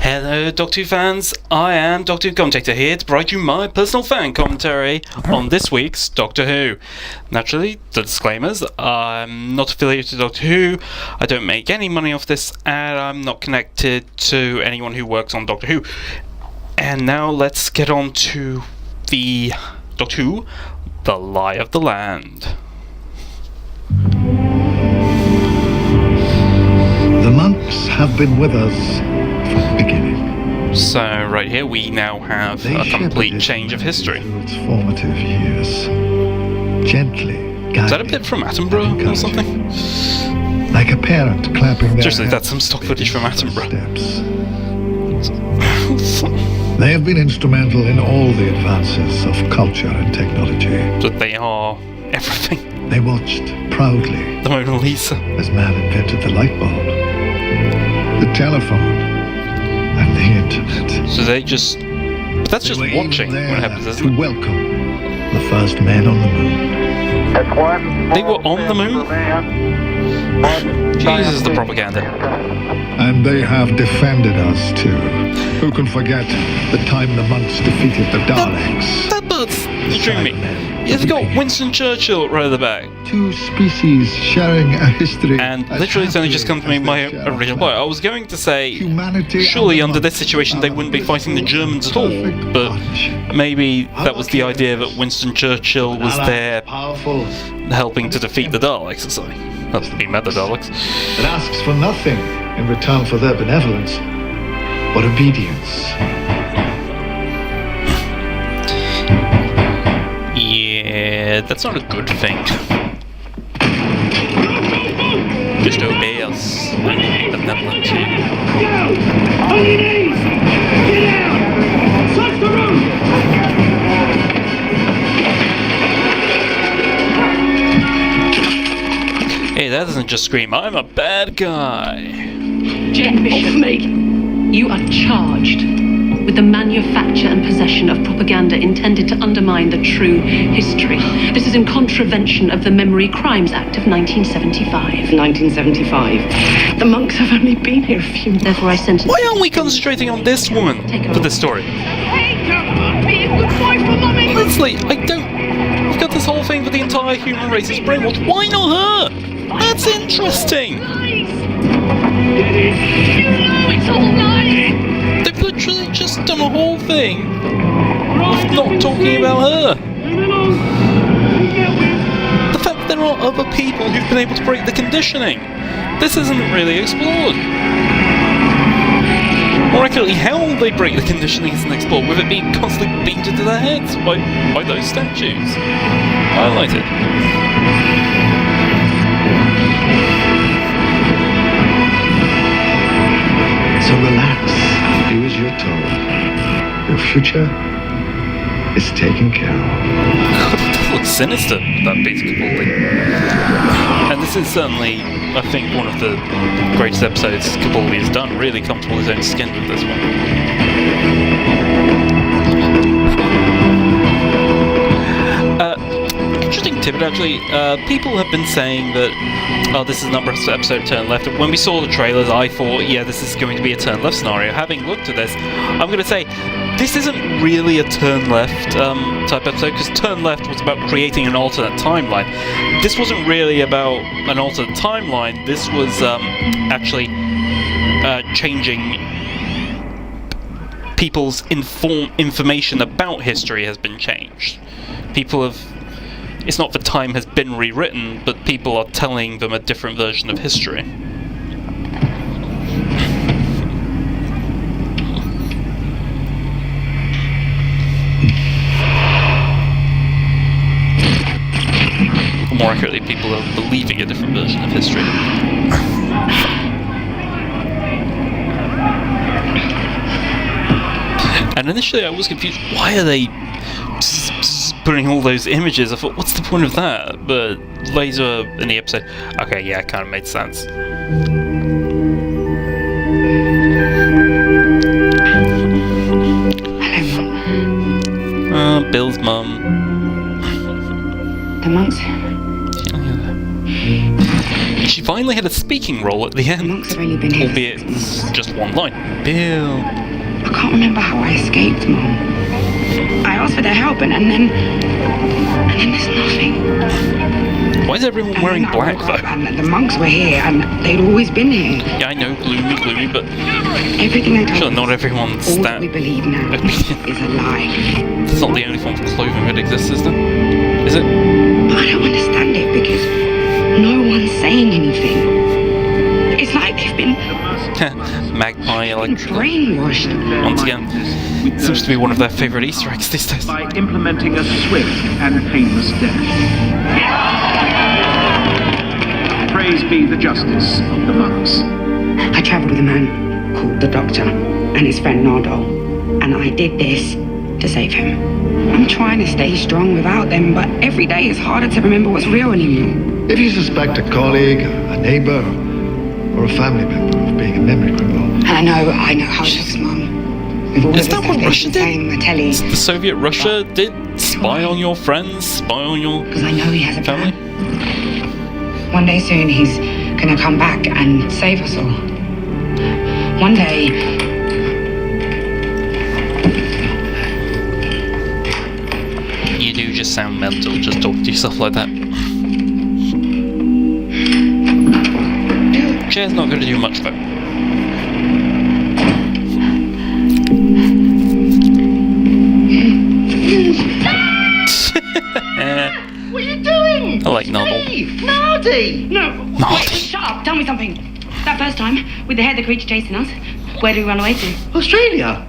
Hello Doctor Who fans, I am Doctor Who Commentator here to provide you my personal fan commentary on this week's Doctor Who. Naturally, the disclaimers, I'm not affiliated to Doctor Who, I don't make any money off this, and I'm not connected to anyone who works on Doctor Who. And now let's get on to the Doctor Who, The Lie of the Land. The monks have been with us from the beginning. So right here we now have a complete change of history. Through its formative years, gently guiding. Is that a bit from Attenborough or something? Like a parent clapping their Seriously, that's some stock footage from Attenborough. They have been instrumental in all the advances of culture and technology. But they are everything. They watched proudly The Mona Lisa. as man invented the light bulb, the telephone, and the internet. So they just... But that's just They were watching even what there happens, to isn't it? welcome the first men on the moon. They were on the moon? Jesus, the propaganda. And they have defended us too. Who can forget the time the monks defeated the Daleks? That bird's intriguing me. It's got Winston Churchill right at the back. Two species sharing a history. And as literally it's only just come to me happily my as they share a original flag. point. I was going to say, Humanity surely and the under this monks situation they are wouldn't be fighting the Germans at all. perfect But bunch. maybe that was the idea that Winston Churchill was there Powerful. helping to defeat the Daleks or something. Well, he met the Daleks. It asks for nothing in return for their benevolence, but obedience. Yeah, that's not a good thing. Just obey us. I'm benevolent to you. On your knees! Get out! Search the room! Hey, that doesn't just scream, I'm a bad guy. Jet Bishop, you are charged with the manufacture and possession of propaganda intended to undermine the true history. This is in contravention of the Memory Crimes Act of 1975. 1975. The monks have only been here a few months. Therefore, I sentence Why aren't we concentrating on this woman for this story? Hey, come on, be a good boy for mommy! Honestly, I don't... We've got this whole thing for the entire human race is brainwashed. Why not her? That's interesting. Lies! Get in! You know it's all lies! They've literally just done a whole thing of not talking about her. Leave it alone! Get with! The fact that there are other people who've been able to break the conditioning. This isn't really explored. More accurately, how they break the conditioning isn't explored, with it being constantly beamed into their heads by those statues. Highlighted. So relax, do as you're told. Your future is taken care of. God, it does look sinister, that piece of Capaldi. And this is certainly, I think, one of the greatest episodes Capaldi has done. Really comfortable in his own skin with this one. Interesting tidbit, actually. People have been saying that, oh, this is another episode of Turn Left. When we saw the trailers, I thought, yeah, this is going to be a Turn Left scenario. Having looked at this, I'm going to say, this isn't really a Turn Left type episode, because Turn Left was about creating an alternate timeline. This wasn't really about an alternate timeline. This was actually changing people's information about history has been changed. People have... It's not that time has been rewritten, but people are telling them a different version of history. More accurately, people are believing a different version of history. And initially I was confused, why are they putting all those images? I thought, what's the point of that? But later in the episode, okay, yeah, it kind of made sense. Bill's mum. The monks? She finally only had a speaking role at the end, Monks have only been here. albeit just one line. Bill. I can't remember how I escaped, Mum. I asked for their help, and then there's nothing. Why is everyone And wearing then I black woke up though? And the monks were here, and they'd always been here. Yeah, I know, gloomy, but Everything they told sure, us, not everyone's all that. that we believe now obedient. is a lie. It's not the only form of clothing that exists, is there? Is it? But I don't understand it because no one's saying anything. It's like they've been Magpie electric. brainwashed. Once again, seems to be one of their favourite Easter eggs these days. By implementing a swift and painless death. Praise be the justice of the monks. I travelled with a man called the Doctor and his friend Nardole, and I did this to save him. I'm trying to stay strong without them, but every day it's harder to remember what's real anymore. If you suspect a colleague, a neighbor, or a family member of being a memory criminal, And I know how it looks, Mum. With all Is of that the what stuff Russia they've been saying on the telly, The Soviet Russia did spy on your friends, spy on your because I know he has a family. plan. One day soon he's gonna come back and save us all. One day. You do just sound mental, just talking to yourself like that. Chair's not going to do much though. What are you doing? I like Noddle. Nardy! No, Marty. wait, shut up. Tell me something. That first time, with the heather creature chasing us, where did we run away to? Australia?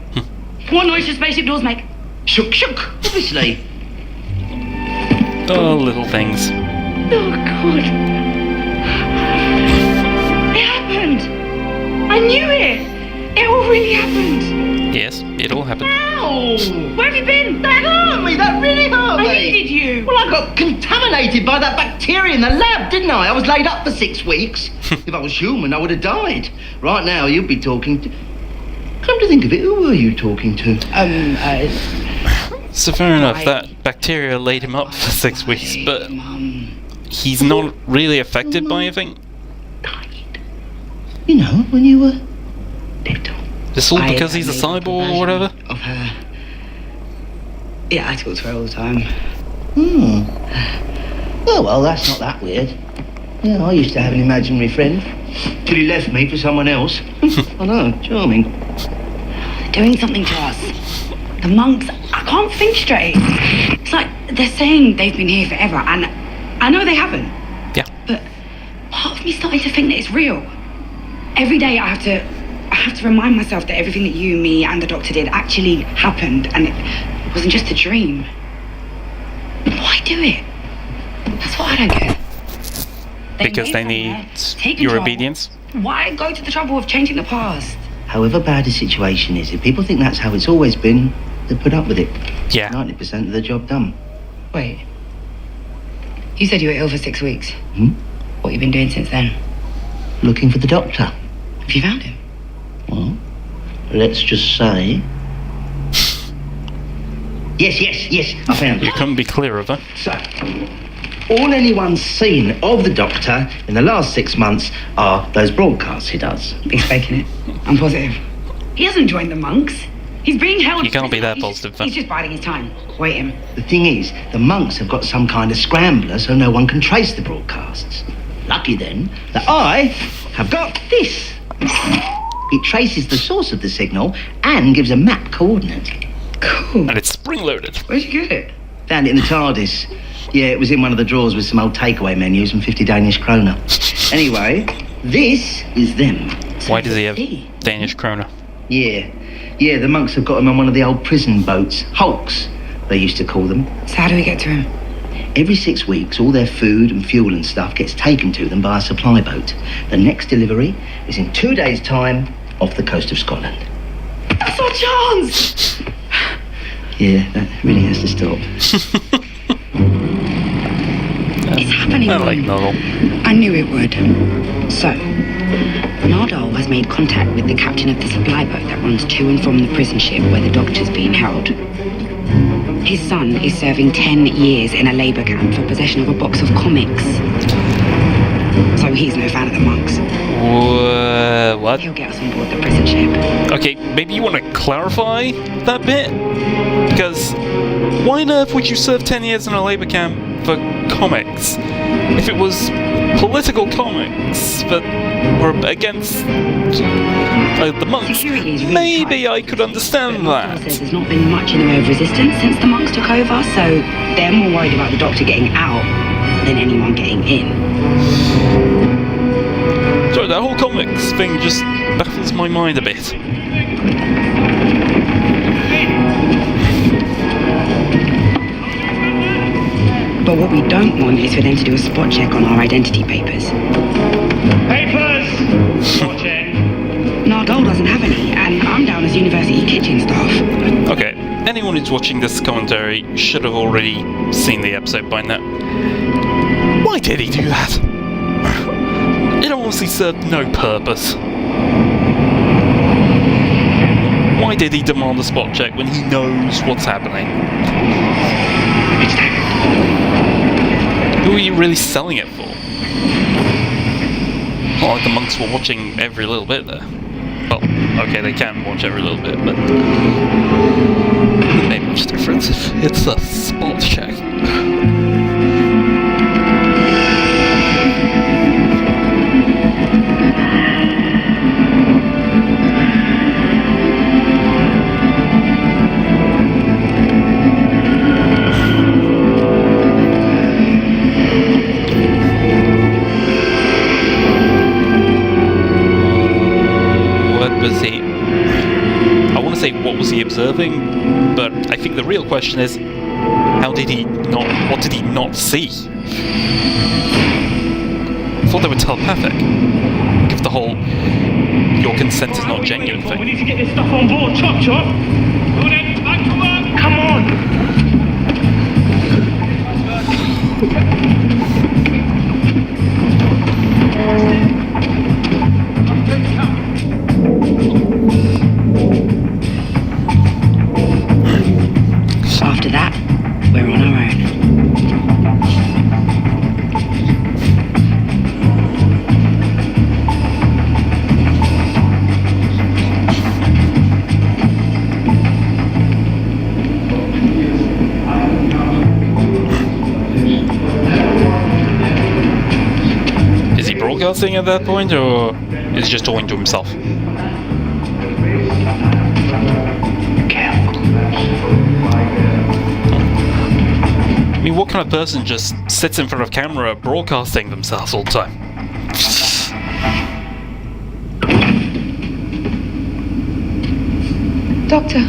What noise do spaceship doors make? Shook, shook, obviously. Oh, little things. Oh, God. It happened. I knew it. It all really happened. Yes, it all happened. Ow! Where have you been? That hurt me, that really hurt I me. needed you. Well, I got contaminated by that bacteria in the lab, didn't I? I was laid up for 6 weeks. If I was human, I would have died. Right now, you'd be talking to... Come to think of it, who were you talking to? So fair enough, Right. that bacteria laid him up for 6 weeks, but Mum. he's not really affected by anything. Died. You know, when you were little. It's all I because he's a made cyborg or version whatever. Of her. Yeah, I talk to her all the time. Hmm. Oh, well, that's not that weird. Yeah, I used to have an imaginary friend. Till he left me for someone else. I know, charming. They're doing something to us. The monks, I can't think straight. It's like they're saying they've been here forever, and I know they haven't. Yeah. But part of me starting to think that it's real. Every day I have to remind myself that everything that you, me, and the Doctor did actually happened, and it wasn't just a dream. Why do it? That's what I don't get. Because made they somewhere, need take your control. obedience. Why go to the trouble of changing the past? However bad a situation is, if people think that's how it's always been, they put up with it. Yeah. 90% of the job done. Wait. You said you were ill for 6 weeks. Hmm? What have you been doing since then? Looking for the doctor. Have you found him? Well, let's just say... Yes, I found You it. couldn't be clearer, though. So, all anyone's seen of the doctor in the last 6 months are those broadcasts he does. He's faking it. I'm positive. He hasn't joined the monks. He's being held. You can't be that He's- positive, though. He's just biding his time. Wait him. The thing is, the monks have got some kind of scrambler so no one can trace the broadcasts. Lucky then that I have got this. It traces the source of the signal and gives a map coordinate. Cool. And it's spring-loaded. Where'd you get it? Found it in the TARDIS. Yeah, it was in one of the drawers with some old takeaway menus and 50 Danish kroner. Anyway, this is them. Why does he have Hey. Danish kroner? Yeah, the monks have got him on one of the old prison boats. Hulks, they used to call them. So how do we get to him? Every 6 weeks, all their food and fuel and stuff gets taken to them by a supply boat. The next delivery is in 2 days' time off the coast of Scotland. That's our chance! Yeah, that really has to stop. It's happening. I like Mum. Noddle. I knew it would. So, Nardole has made contact with the captain of the supply boat that runs to and from the prison ship where the Doctor's being held. His son is serving 10 years in a labour camp for possession of a box of comics. So he's no fan of the monks. What? He'll get us on board the prison ship. Okay, maybe you want to clarify that bit? Because why on earth would you serve 10 years in a labor camp for comics? If it was political comics that were against the monks, Security is really maybe tight. I could understand But that. says there's not been much in the way of resistance since the monks took over, so they're more worried about the Doctor getting out than anyone getting in. So that whole comics thing just baffles my mind a bit. But what we don't want is for them to do a spot check on our identity papers. Papers! Watching. Nardole doesn't have any, and I'm down as university kitchen staff. Okay, anyone who's watching this commentary should have already seen the episode by now. Why did he do that? It honestly served no purpose. Why did he demand a spot check when he knows what's happening? It's there. Who are you really selling it for? Not like the monks were watching every little bit there. Well, okay, they can watch every little bit, but it made much difference if it's a spot check. What was he observing? But I think the real question is, what did he not see? I thought they were telepathic. Give the whole your consent is not genuine We thing. need to get this stuff on board. Chop, chop. Go then, back to work. Come on. After that, we're on our own. Is he broadcasting at that point, or is he just talking to himself? I mean, what kind of person just sits in front of camera broadcasting themselves all the time? Doctor,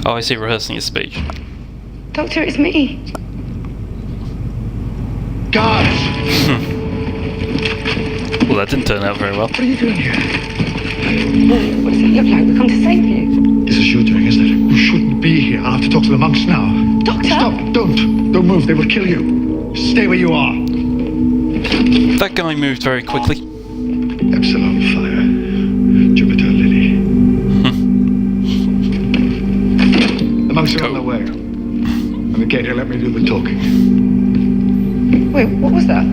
Oh, I see, rehearsing his speech. Doctor, it's me. Guards! Well, that didn't turn out very well. What are you doing here? What does it look like? We've come to save you. This is your doing, isn't it? You shouldn't be here. I'll have to talk to the monks now. Doctor! Stop! Don't move. They will kill you. Stay where you are. That guy moved very quickly. Epsilon fire. Jupiter lily. The monks are on their way. And the gate here let me do the talking. Wait, what was that?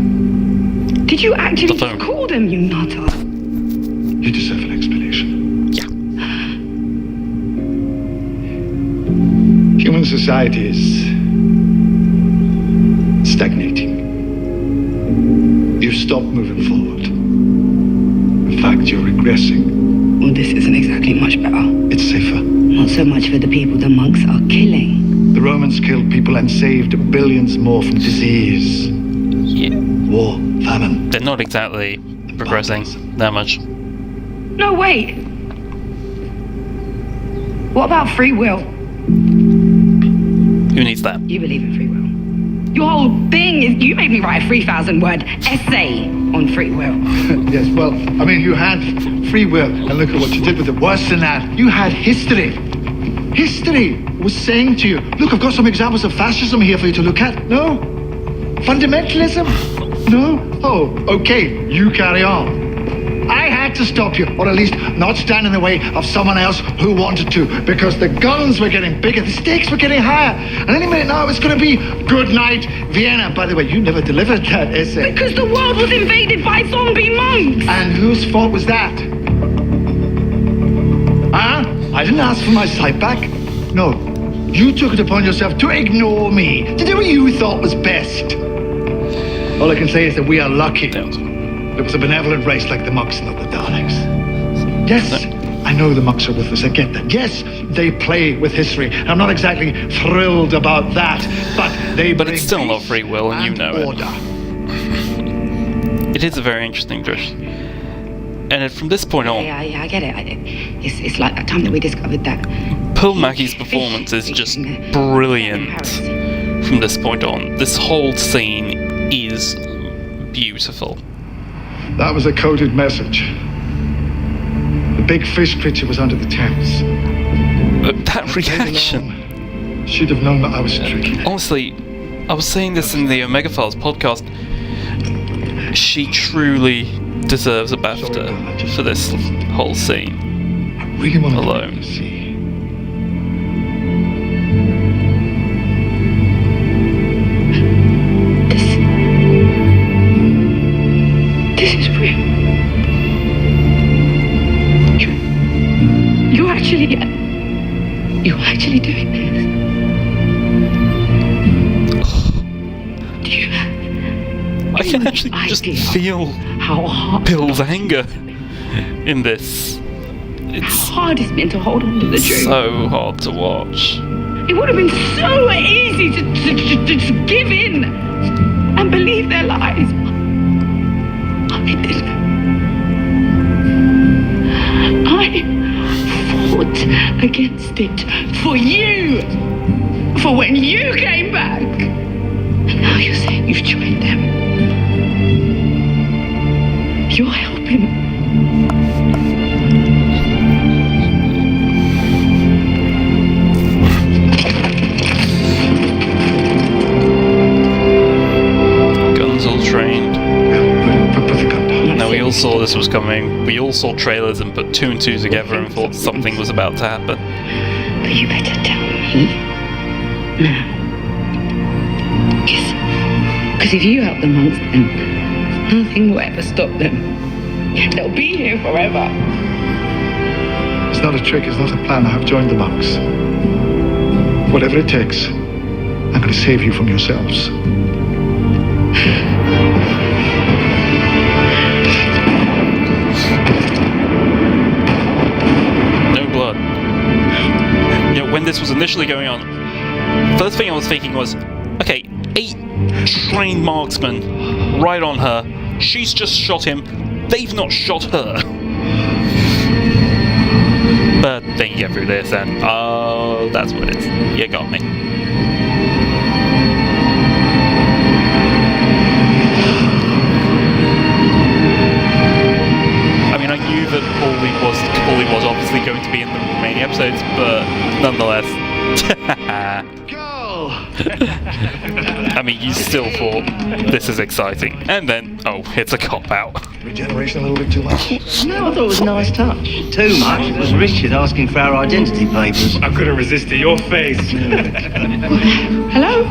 Did you actually The phone. just call them, you nutter? You deserve an explanation. Yeah. Human society is stagnating. You've stopped moving forward. In fact, you're regressing. Well, this isn't exactly much better. It's safer. Not so much for the people the monks are killing. The Romans killed people and saved billions more from disease, Yeah. war, famine. They're not exactly progressing that much. No, wait. What about free will? Who needs that? You believe in free will. Your whole thing is you made me write a 3,000-word essay on free will. Yes, well, I mean, you had free will, and look at what you did with it. Worse than that, you had history. History was saying to you, look, I've got some examples of fascism here for you to look at. No? Fundamentalism? No? Oh, okay, you carry on. I had to stop you, or at least not stand in the way of someone else who wanted to, because the guns were getting bigger, the stakes were getting higher, and any minute now it's going to be good night, Vienna. By the way, you never delivered that essay. Because the world was invaded by zombie monks. And whose fault was that? Huh? I didn't ask for my sight back. No, you took it upon yourself to ignore me, to do what you thought was best. All I can say is that we are lucky. It was a benevolent race like the monks and not the Daleks. Yes, I know the monks are ruthless, I get that. Yes, they play with history. I'm not exactly thrilled about that, but they But bring it's still not peace free will, and you know it. order. It is a very interesting dish. And from this point on, Yeah, I get it. It's like that time that we discovered that. Paul Mackey's performance is just brilliant from this point on. This whole scene is beautiful. That was a coded message. The big fish creature was under the Thames. That reaction. She'd have known that I was tricky. Honestly, I was saying this in the Omega Files podcast. She truly deserves a BAFTA for this whole scene. I really want to Alone. to see. This is real. You're actually doing this. Do you I can actually just feel how hard Bill's anger in this. It's hard it's been to hold on to the truth? so hard to watch. It would have been so easy to give in and believe their lies. I didn't. I fought against it for you. For when you came back. And now you're saying you've joined them. You're helping. Saw this was coming. We all saw trailers and put two and two together and thought something was about to happen. But you better tell me now. Because if you help the monks, then nothing will ever stop them. They'll be here forever. It's not a trick, it's not a plan. I have joined the monks. Whatever it takes, I'm going to save you from yourselves. When this was initially going on, first thing I was thinking was, okay, 8 trained marksmen right on her. She's just shot him. They've not shot her. But then you get through this and, oh, that's what it is. You got me. I mean, I knew that Paulie was obviously going to be in the remaining episodes, but nonetheless. Go! I mean, you still thought this is exciting, and then, oh, it's a cop-out. Regeneration a little bit too much? No, I thought it was a nice touch. Too much. It was Richard asking for our identity papers. I couldn't resist it. Your face. Hello?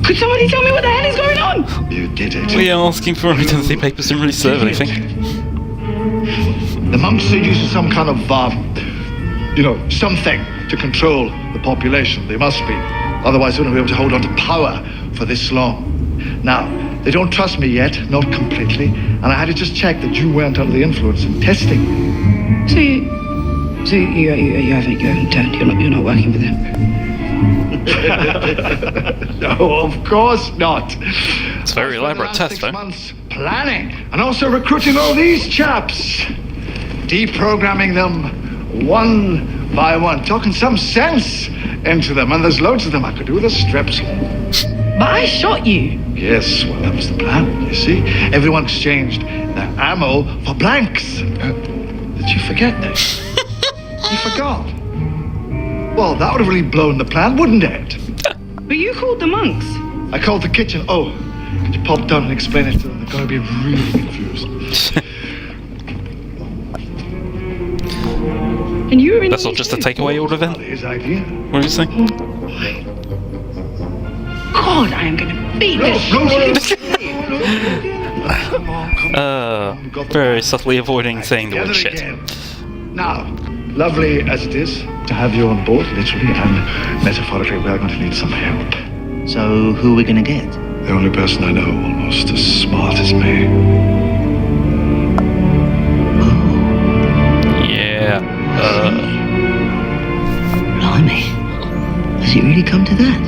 Could somebody tell me what the hell is going on? You did it. We are asking for identity papers didn't really serve anything. The monks are using some kind of, something to control the population. They must be. Otherwise, they wouldn't be able to hold on to power for this long. Now, they don't trust me yet, not completely, and I had to just check that you weren't under the influence and testing. So you haven't turned. You're not working for them. No, of course not. It's a very elaborate test, 6 though. months planning and also recruiting all these chaps, deprogramming them one by one, talking some sense into them, and there's loads of them I could do with a strepsil. But I shot you. Yes, well, that was the plan, you see. Everyone exchanged their ammo for blanks. Did you forget this? You forgot? Well, that would have really blown the plan, wouldn't it? But you called the monks. I called the kitchen. Oh, could you pop down and explain it to them? They're going to be really confused. And you were in. That's not just a takeaway order then? His idea. What do you say? God, I am gonna beat this shit. Come on. Very subtly avoiding saying the word Together shit. again. Now, lovely as it is to have you on board, literally and metaphorically, we are going to need some help. So, who are we going to get? The only person I know almost as smart as me. Yeah. Blimey. Has it really come to that?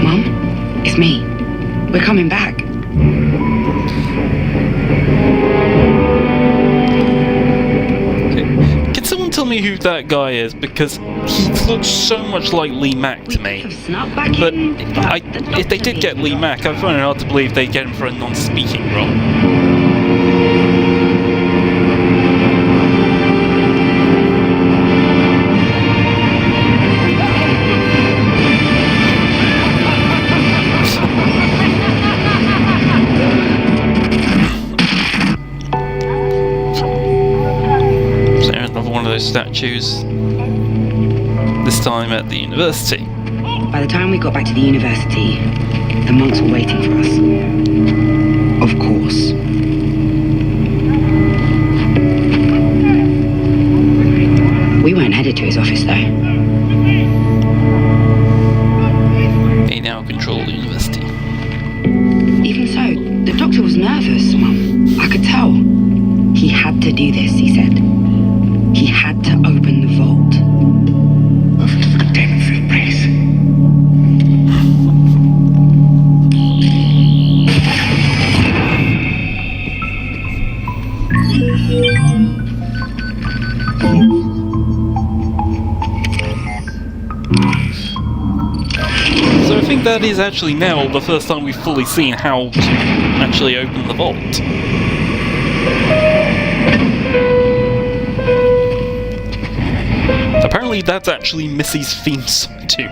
Mum, it's me. We're coming back. Can someone tell me who that guy is? Because he looks so much like Lee Mack to me. Have snuck back But in. if they did get Lee Mack, I find it hard to believe they'd get him for a non-speaking role. So there's another one of those statues. This time at the university. By the time we got back to the university, the monks were waiting for us. Of course. We weren't headed to his office, though. They now control the university. Even so, the doctor was nervous, Mum. I could tell. He had to do this, he said. He had to open the vault. For the containment field, please. So I think that is actually now the first time we've fully seen how to actually open the vault. Apparently that's actually Missy's theme tune.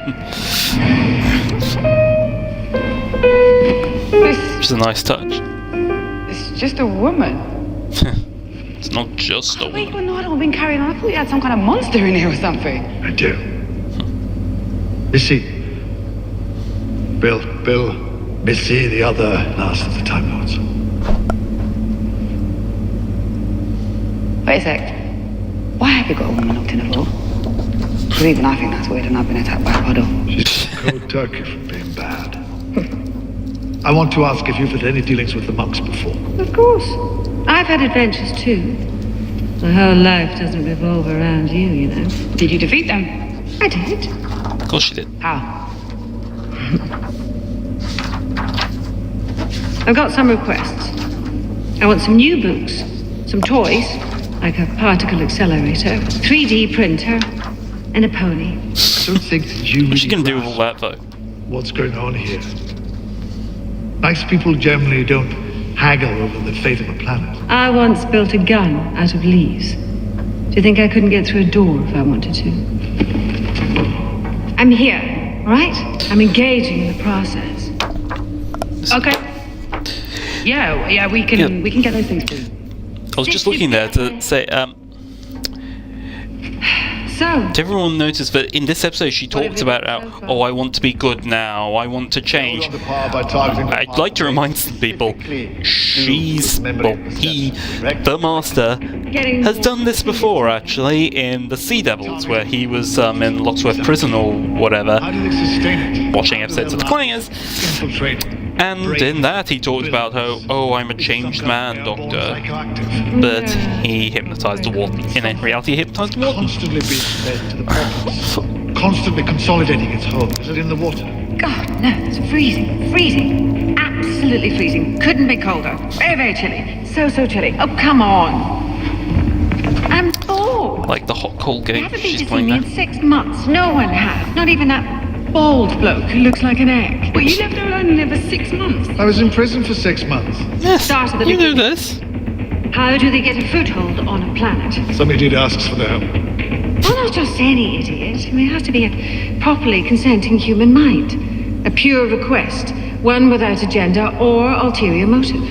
Which is a nice touch. It's just a woman. It's not just a Wait, woman. no, I don't been carrying on. I thought you had some kind of monster in here or something. I do. Missy. Bill, Missy, the other last of the Time Lords. Wait a sec. Why have you got a woman locked in a vault? Because even I think that's weird, and I've been attacked by a puddle. She's cold turkey from being bad. I want to ask if you've had any dealings with the monks before. Of course. I've had adventures too. My whole life doesn't revolve around you, you know. Did you defeat them? I did. Of course she did. How? I've got some requests. I want some new books, some toys, like a particle accelerator, 3D printer, and a pony. I don't think that you What's she really gonna do with all grasp that though? what's going on here. Nice people generally don't haggle over the fate of a planet. I once built a gun out of leaves. Do you think I couldn't get through a door if I wanted to? I'm here, all right? I'm engaging in the process. Okay. Yeah, we can Yeah. we can get those things for you. I was just looking there to say, So, did everyone notice that in this episode she talked about how, oh, I want to be good now, I want to change. I'd like to remind some people, he, the Master, has done this before actually in the Sea Devils, where he was in Locksworth Prison or whatever, How do they sustain it? watching episodes of The Clangers. Infiltrate. And in that he talked about how, oh, I'm a changed man, Doctor. But he hypnotized the warden. In reality, he hypnotized the warden. Constantly being fed to the populace. Constantly consolidating its home. Is it in the water? God, no, it's freezing. Absolutely freezing. Couldn't be colder. Very, very chilly. So chilly. Oh, come on. I'm bored. Like the hot cold I game haven't been she's to see playing me there. in 6 months. No one has. Not even that bald bloke who looks like an egg. Well, you left her alone in there for 6 months. I was in prison for 6 months. Yes, Start at the you know beginning. this. How do they get a foothold on a planet? Some idiot asks for their help. Well, not just any idiot. I mean, it has to be a properly consenting human mind. A pure request, one without agenda or ulterior motive.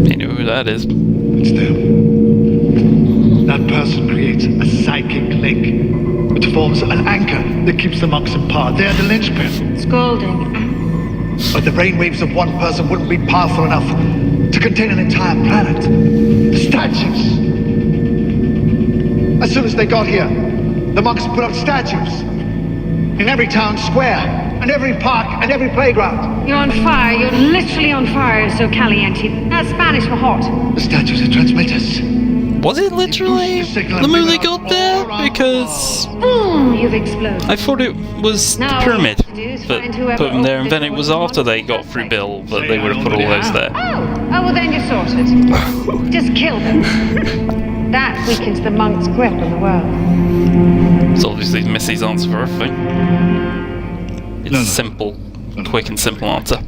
You know who that is. It's them. That person creates a psychic link, which forms an anchor that keeps the monks in power. They're the linchpin. Scalding. But the brainwaves of one person wouldn't be powerful enough to contain an entire planet. The statues. As soon as they got here, the monks put up statues in every town square, and every park, and every playground. You're on fire. You're literally on fire, so caliente. That's Spanish for hot. The statues are transmitters. Was it literally the moon they got there? Because Boom! You've exploded. I thought it was the Now, pyramid what to do is that find whoever put them there, and opened then it it was before after the they got through Bill that they would have put all those there. Oh, well then you're sorted. Just kill them. That weakens the monk's grip on the world. So obviously Missy's answer for everything. It's No. simple, quick and simple answer.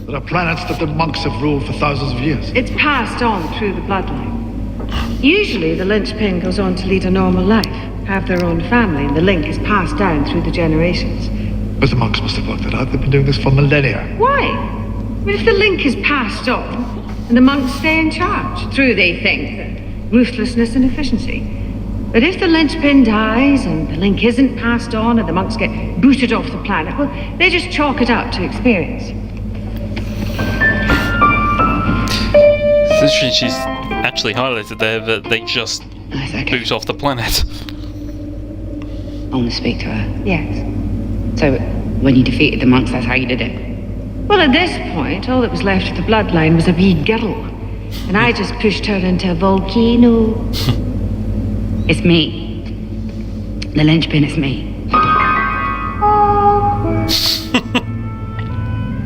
There are planets that the monks have ruled for thousands of years. It's passed on through the bloodline. Usually the linchpin goes on to lead a normal life, have their own family, and the link is passed down through the generations. But the monks must have worked it out. They've been doing this for millennia. Why? Well, if the link is passed on, and the monks stay in charge, through, they think, ruthlessness and efficiency. But if the linchpin dies, and the link isn't passed on, and the monks get booted off the planet, well, they just chalk it up to experience. It's interesting she's actually highlighted there that they just That's okay. boot off the planet. I want to speak to her. Yes. So, when you defeated the monks, that's how you did it? Well, at this point, all that was left of the bloodline was a wee girl. And I just pushed her into a volcano. It's me. The linchpin is me.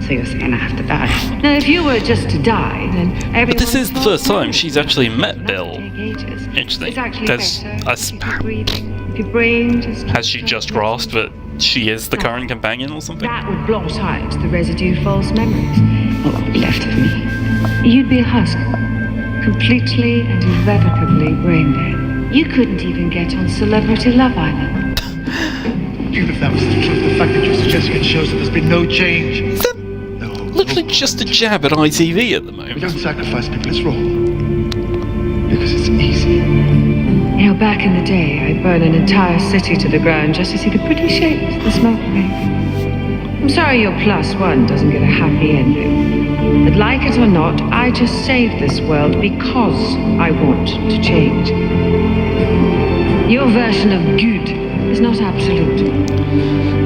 So you're saying I have to die? Now, if you were just to die, then everyone... But this is the first time she's actually met Bill. Interesting. Interesting. It's actually There's better a if your breathing, if your brain just... Has she just grasped that she is the current companion or something? That would blot out the residue of false memories. What will be left of me? You'd be a husk, completely and irrevocably brain dead. You couldn't even get on Celebrity Love Island. Even if that was the truth, the fact that you're suggesting it shows that there's been no change. No. Literally just a jab at ITV at the We moment. don't sacrifice people, it's wrong. Because it's easy. You know, back in the day, I'd burn an entire city to the ground just to see the pretty shapes the smoke made. I'm sorry your +1 doesn't get a happy ending. But like it or not, I just saved this world because I want to change. Your version of good is not absolute.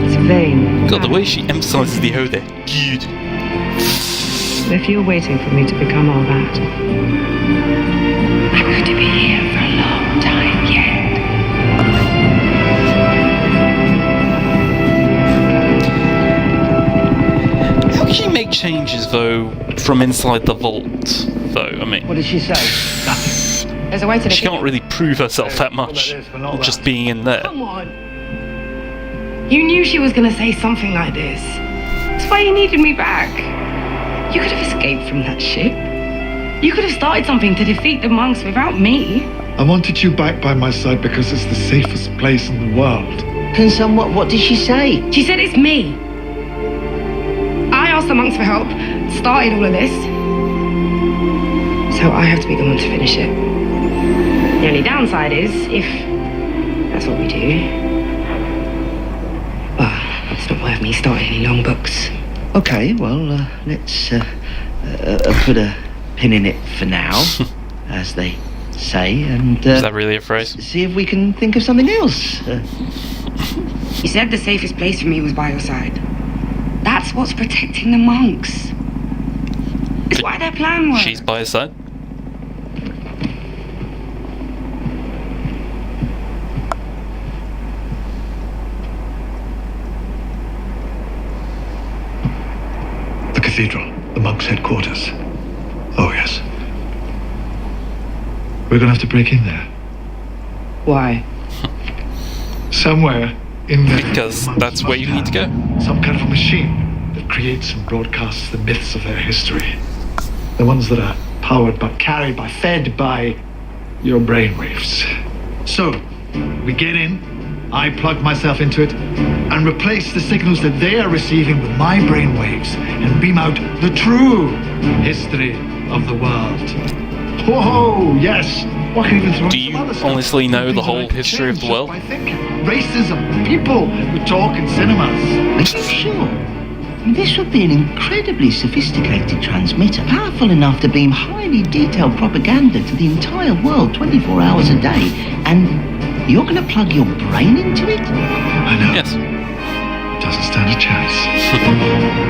It's vain. God, the way she emphasises the O there. Good. If you're waiting for me to become all that, I'm going to be here for a long time yet. How can she make changes, though, from inside the vault, though? I mean, What did she say? There's a way to she defeat can't really prove herself that much, just being in there. Come on. You knew she was going to say something like this. That's why you needed me back. You could have escaped from that ship. You could have started something to defeat the monks without me. I wanted you back by my side because it's the safest place in the world. Can somewhat, what did she say? She said it's me. I asked the monks for help, started all of this. So I have to be the one to finish it. The only downside is, if that's what we do, well, it's not worth me starting any long books. Okay, well, let's put a pin in it for now, as they say, and Is that really a phrase? see if we can think of something else. You said the safest place for me was by your side. That's what's protecting the monks. It's why their plan worked. She's by his side. The cathedral, the monks' headquarters. Oh, yes. We're gonna have to break in there. Why? Somewhere in there. Because the monks that's where must you need to go. have Some kind of a machine that creates and broadcasts the myths of their history. The ones that are powered by, carried by, fed by your brainwaves. So, we get in, I plug myself into it, and replace the signals that they are receiving with my brainwaves and beam out the true history of the world. Whoa, yes. Well, I can even throw Do in you some other stuff. honestly know Things the that whole I could history of change the just world? by thinking. Racism, people who talk in cinemas. Are you sure? This would be an incredibly sophisticated transmitter, powerful enough to beam highly detailed propaganda to the entire world 24 hours a day. And you're going to plug your brain into it? I know. Yes. Doesn't stand a chance.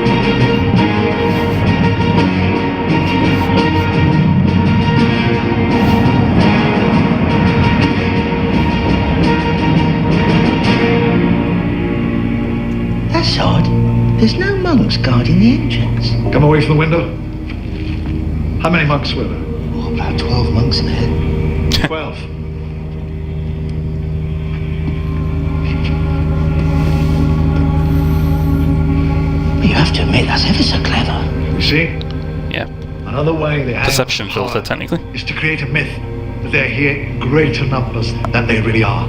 That's odd. There's no monks guarding the entrance. Come away from the window. How many monks were there? Oh, about 12 monks in there. 12. You have to admit, that's ever so clever. You see? Yeah. Another way they have Perception power filter, technically. is to create a myth that they're here in greater numbers than they really are.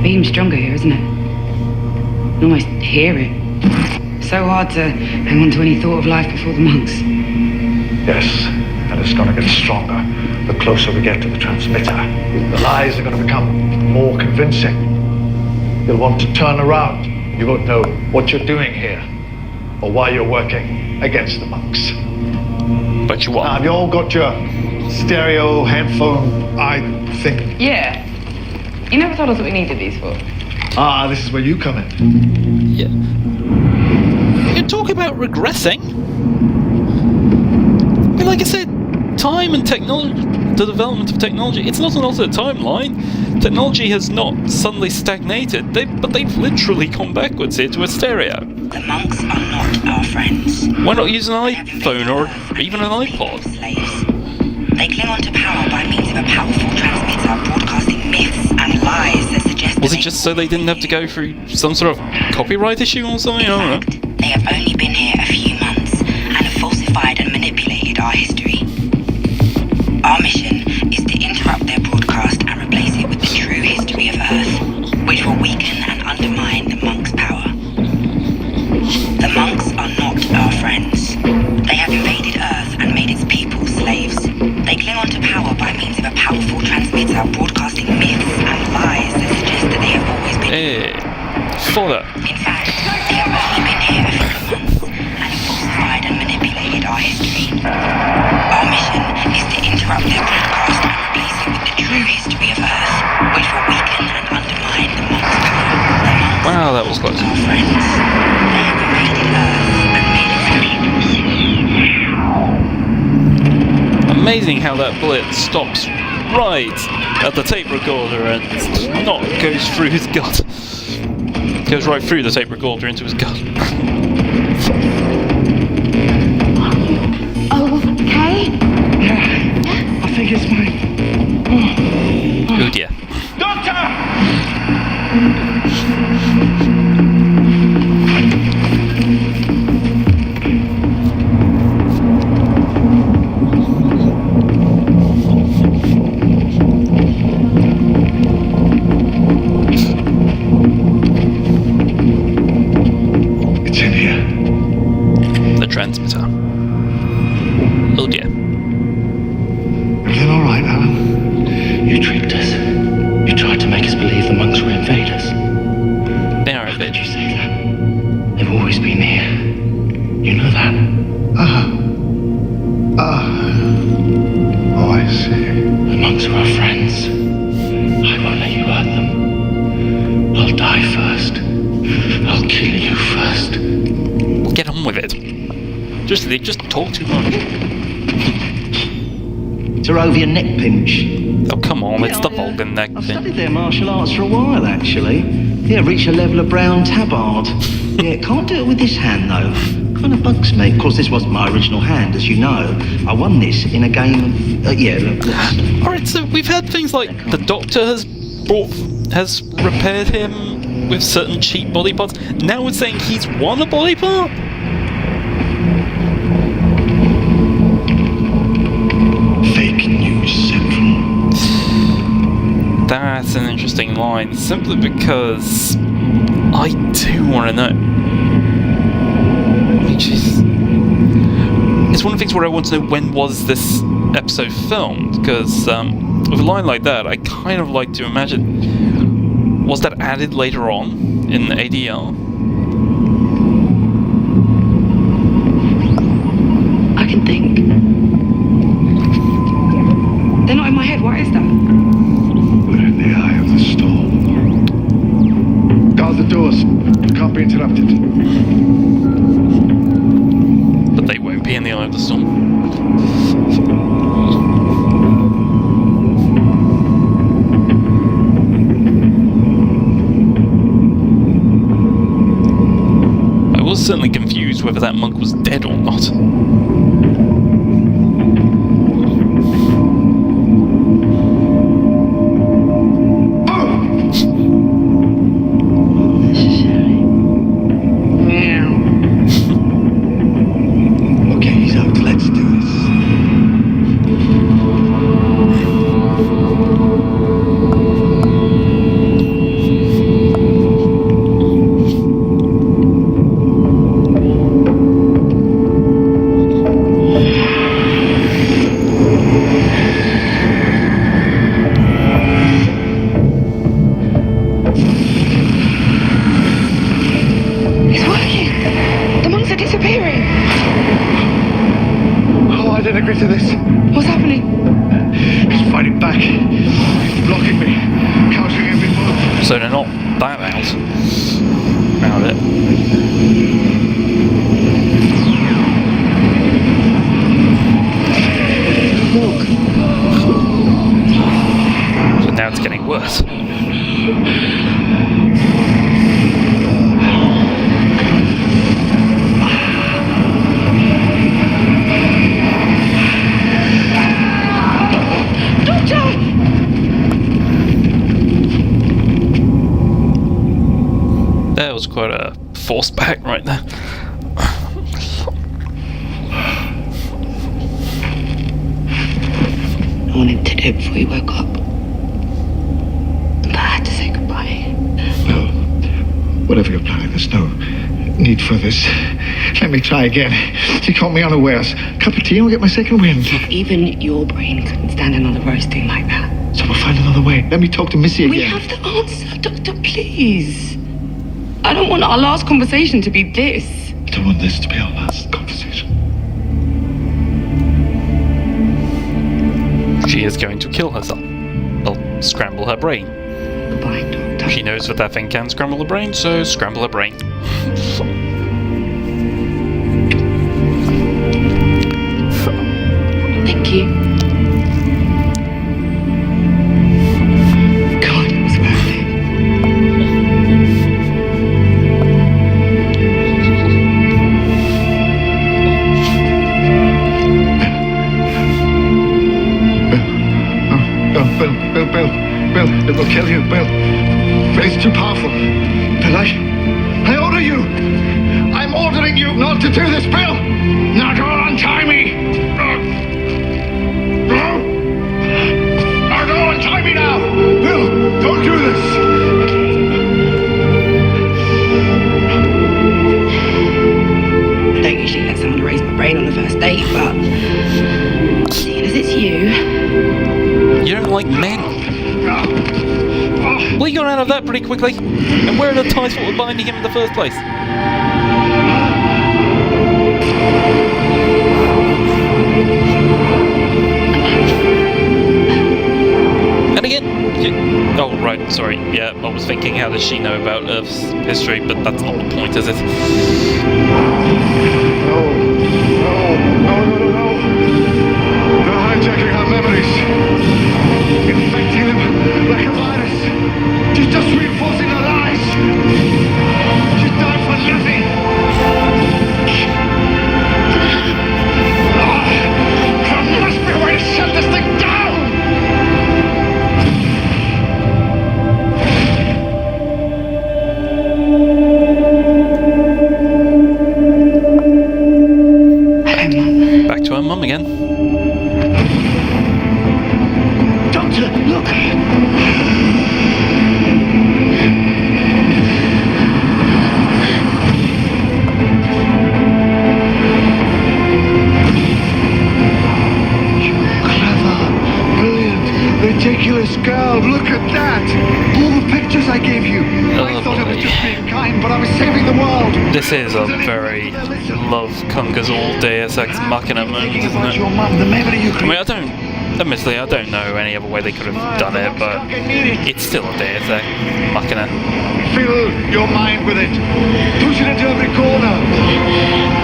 Beam's stronger here, isn't it? You can almost hear it. So hard to hang on to any thought of life before the monks. Yes, and it's going to get stronger the closer we get to the transmitter. The lies are going to become more convincing. You'll want to turn around. You won't know what you're doing here or why you're working against the monks. But you Now, are. have you all got your stereo headphone eye thing? Yeah. You never told us what we needed these for. Ah, this is where you come in. Yeah. You talk about regressing. But like I said, time and technology, the development of technology, it's not an alternate timeline. Technology has not suddenly stagnated, but they've literally gone backwards here to a stereo. The monks are not our friends. Why not use an iPhone or even an iPod? Slaves. They cling on to power by means of a powerful transmitter broadcasting myths and lies that suggest Was that it just so they didn't have to go through some sort of copyright issue or something? I don't know. they have only been here a few months and have falsified and manipulated our history. Our mission is to interrupt their broadcast and replace it with the true history of Earth, which will weaken and undermine the monks' power. The monks are not our friends. They have invaded Earth and made its people slaves. They cling on to power by means of a powerful transmitter broadcasting myths and lies that suggest that they have always been. Fodder. In fact, they have only been here a few months and have falsified and manipulated our history. Our mission is to interrupt their broadcast and replace it with the true history of Earth, which will weaken and undermine the monks' power. The monks Wow, that was close. are our friends. They have invaded Earth and made its people Amazing how that bullet stops right at the tape recorder and not goes through his gut. Goes right through the tape recorder into his gut. Okay? Yeah, I think it's mine. Oh dear. It's in here. The transmitter. Oh dear. Everything all right, Alan? You tricked us. You tried to make us believe the monks were invaders. They are a How bit. could you say that? They've always been here. You know that? Oh, I see. The monks are our friends. I won't let you hurt them. I'll die first. I'll kill you first. Get on with it. They just talk too much. Tarovian neck pinch. Oh come on, it's the Vulcan neck I've thing. studied their martial arts for a while, actually. Yeah, reach a level of brown tabard. Yeah, can't do it with this hand, though. Kind of bugs me. Of course, this wasn't my original hand, as you know. I won this in a game of... yeah, look, Alright, so we've had things like the Doctor has repaired him with certain cheap body parts. Now it's saying he's won a body part? Fake news central. That's an interesting line, simply because I do want to know. Which is... It's one of the things where I want to know, when was this episode filmed? Because with a line like that, I kind of like to imagine... Was that added later on in ADR? I can think. They're not in my head. What is that? We're in the eye of the storm. Guard the doors. Can't be interrupted. But they won't be in the eye of the storm. I was certainly confused whether that monk was dead or not. Okay, he's out. Let's do this. It's working. The monks are disappearing. Oh, I didn't agree to this. What's happening? He's fighting back. He's blocking me. Countering every move. So they're not that out about it. So now it's getting worse. That was quite a forced back right there. I wanted to do it before you woke up. But I had to say goodbye. No. Whatever you're planning, there's no need for this. Let me try again. She caught me unawares. Cup of tea and we'll get my second wind. Even your brain couldn't stand another roasting like that. So we'll find another way. Let me talk to Missy again. We have the answer, Doctor, please. I don't want our last conversation to be this. I don't want this to be our last conversation. She is going to kill herself. Well, scramble her brain. Goodbye, Doctor. She knows that that thing can scramble her brain, so scramble her brain. Thank you. God, it was worth it. Bill, it will kill you, Bill. But it's too powerful. Bill, I order you. I'm ordering you not to do this, Bill. Now go on, untie me. Now go untie me now. Bill, don't do this. I don't usually let someone erase my brain on the first date, but seeing as it's you. You don't like men. Well, you got out of that pretty quickly. And where are the ties that were binding him in the first place? And again, oh right, sorry. Yeah, I was thinking, how does she know about Earth's history? But that's not the point, is it? No. They're hijacking our memories. Infecting them like a virus. She's just reinforcing our lies. She's died for nothing. There must be a way to shut this thing down. Hello, Mum. Back to her mum again. Doctor, look. This is a very love conquers all Deus Ex Machina moment, isn't it? I mean, admittedly, I don't know any other way they could have done it, but it's still a Deus Ex Machina. Fill your mind with it. Push it into every corner.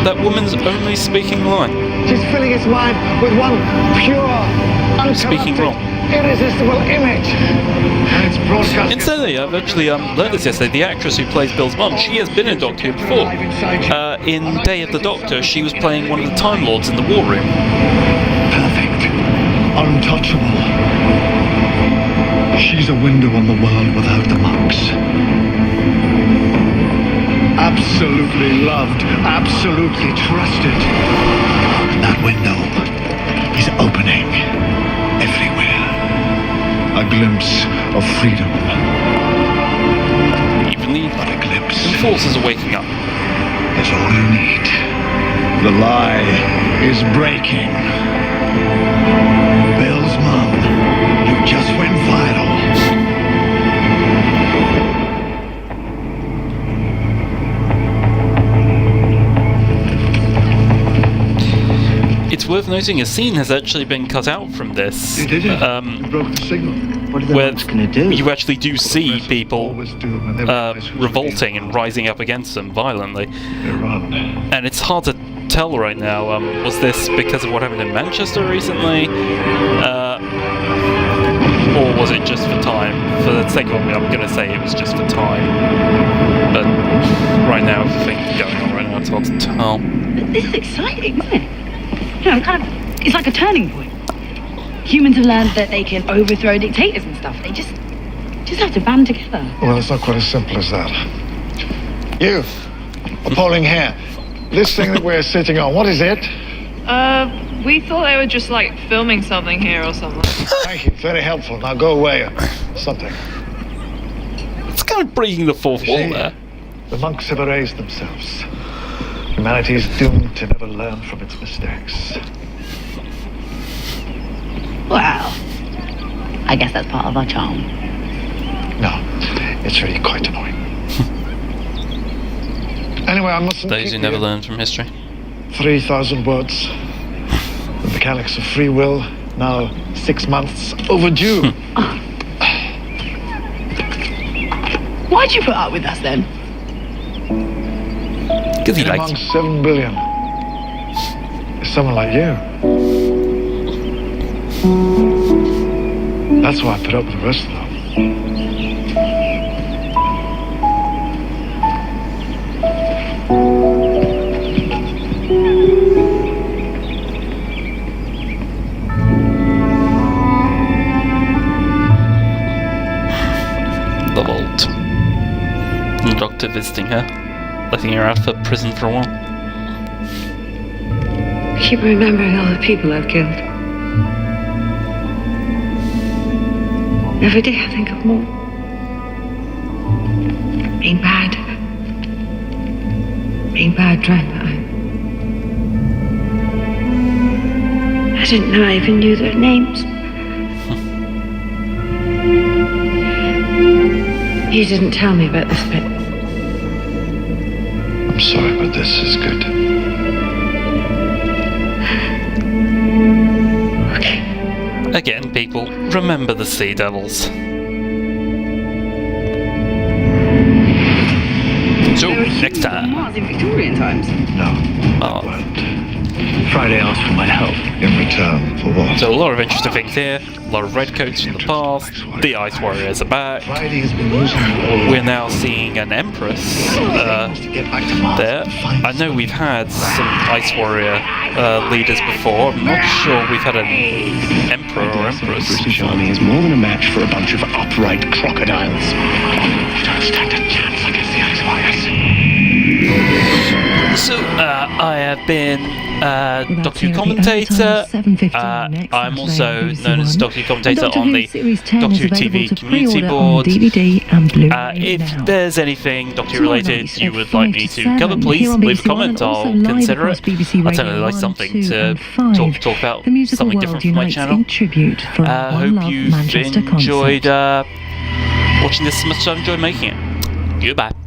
That woman's only speaking line. She's filling his mind with one pure, Speaking wrong. irresistible image. And it's broadcast. Incidentally, I've actually learned this yesterday. The actress who plays Bill's mum, she has been in Doctor Who before. In Day of the Doctor, she was playing one of the Time Lords in the War Room. Perfect. Untouchable. She's a window on the world without the monks. Absolutely loved, absolutely trusted. And that window is opening everywhere. A glimpse of freedom. Even the But a glimpse enforcers are waking up. is all you need. The lie is breaking. Bill's mum, you just went viral. It's worth noting a scene has actually been cut out from this. You did it. You broke the signal. What are the Where monks going to do? you actually do see people Always do when they realize who's revolting being and rising up against them violently. They run. And it's hard to tell right now. Was this because of what happened in Manchester recently? Or was it just for time? For the sake of it, I'm going to say it was just for time. But right now, everything's going on right now, it's hard to tell. This is exciting, isn't it? You know, it's like a turning point. Humans have learned that they can overthrow dictators and stuff. They just have to band together. Well, it's not quite as simple as that. You, appalling hair. This thing that we're sitting on, what is it? We thought they were just like filming something here or something. Thank you, very helpful. Now go away. Something. It's kind of breaking the fourth wall See? there. The monks have erased themselves. Humanity is doomed to never learn from its mistakes. Well, I guess that's part of our charm. No, it's really quite annoying. Anyway, I mustn't Those keep who never you. learn from history. 3,000 words. The mechanics of free will, now 6 months overdue. Why'd you put up with us then? Because he In likes among 7 billion is someone like you. That's why I put up with the rest of them. the vault. The doctor visiting her, letting her out of prison for a while. I keep remembering all the people I've killed. Every day I think of more. Being bad. Being bad trying that. I didn't know I even knew their names. You didn't tell me about this bit. I'm sorry, but this is good. Okay. Again, people, remember the Sea Devils. So, next time. Mars in Victorian times. No, Oh. won't. Friday asked for my help. In return for what? So a lot of interesting things here, a lot of redcoats from the past, the Ice Warriors are back. Friday has been using you all We're now seeing an Empress to get back to Mars there. and find I know we've had some Ice Warrior leaders before. I'm not sure we've had an Emperor or The Empress. British Army is more than a match for a bunch of upright crocodiles. You don't stand a chance against the Ice Warriors. So, I have been Doctor Who commentator. I'm also known as Doctor Who commentator on the Doctor Who TV community board. If there's anything Doctor Who related you would like me to cover, please leave a comment. I'll consider it. I'd certainly like something to talk about, something different from my channel. Hope you've enjoyed watching this as much as I've enjoyed making it. Goodbye.